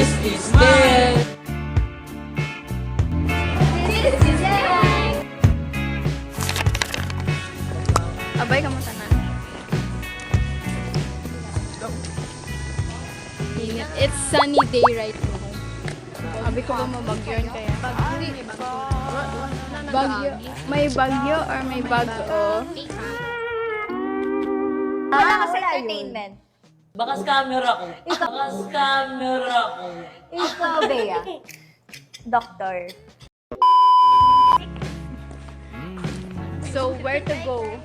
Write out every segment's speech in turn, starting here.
This is Del. This is Yang. Abay ka mo tanan. Init. It's sunny day right now. Abi ko ba mabagyon kaya? Bagyo. May bagyo or may bago? Wala ka sa entertainment. Bakas camera ko. Bakas camera ko. Ikaw, Bea. Doctor. So, where to go?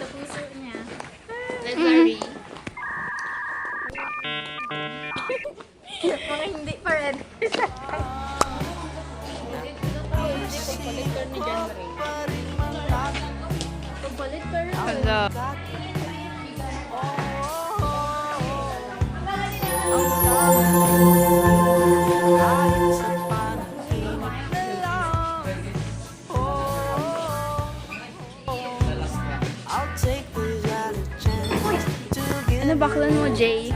Sa puso niya. Lazari. Mga hindi pa rin. Hello. Ano baklan mo, Jay?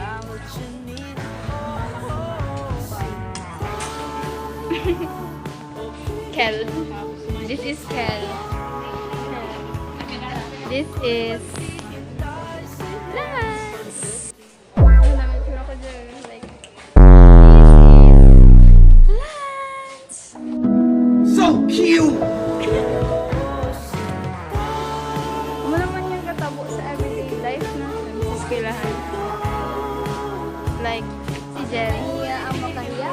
Kel. This is Kel. This is Lance. Ang dami pura ko dyan. Like, Lance. So cute! Ano naman yung katabo sa everyday life na sa eskwelahan? Like, si Jerry. Iya ang makahiya.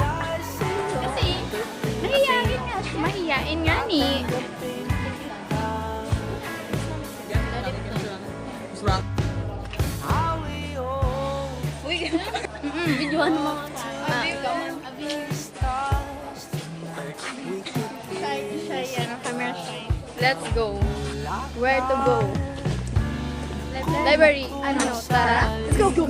Kasi, mahiyain nga siya. Mahiyain nga ni. Uy, videoan mo mga Let's go. Where to go? Library. Ano? Tara. Let's go.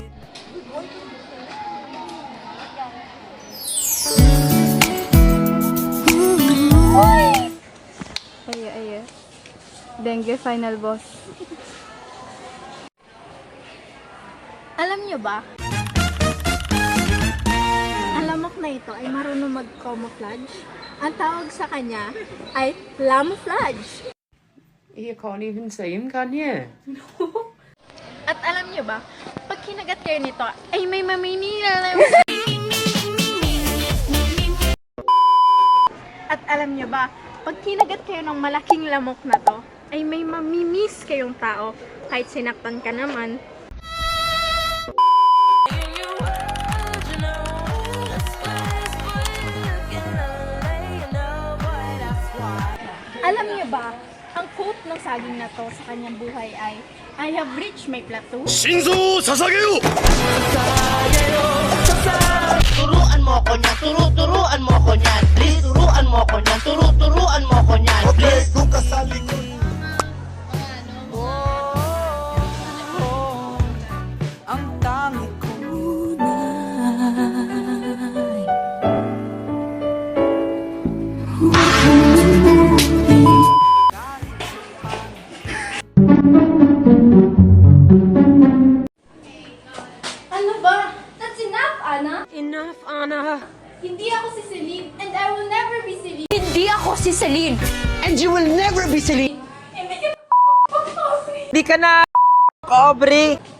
Ay. Dengue final boss. Alam niyo ba? Ang lamok na ito ay marunong mag-camouflage. Ang tawag sa kanya ay lamouflage. You can't even see him, can you? At alam niyo ba, pag kinagat kayo nito, ay may maminila. At alam niyo ba, pag kinagat kayo ng malaking lamok na to, ay may mamimiss kayong tao kahit sinaktan ka naman. Alam niyo ba, ang quote ng saging na to sa kanyang buhay ay, I have reached my plateau. 心臓を捧げよう Turuan mo ko niyan, turuan mo ko niyan. Please, turuan mo ko niyan, turuan mo ko niyan. Please. Doon ka sa likod. Ang tangi ko Ano ba? That's enough, Ana. Enough, Anna. Hindi ako si Celine and I will never be Celine. Hindi ako si Celine. And you will never be Celine. Hindi ka Di ka na, Aubrey.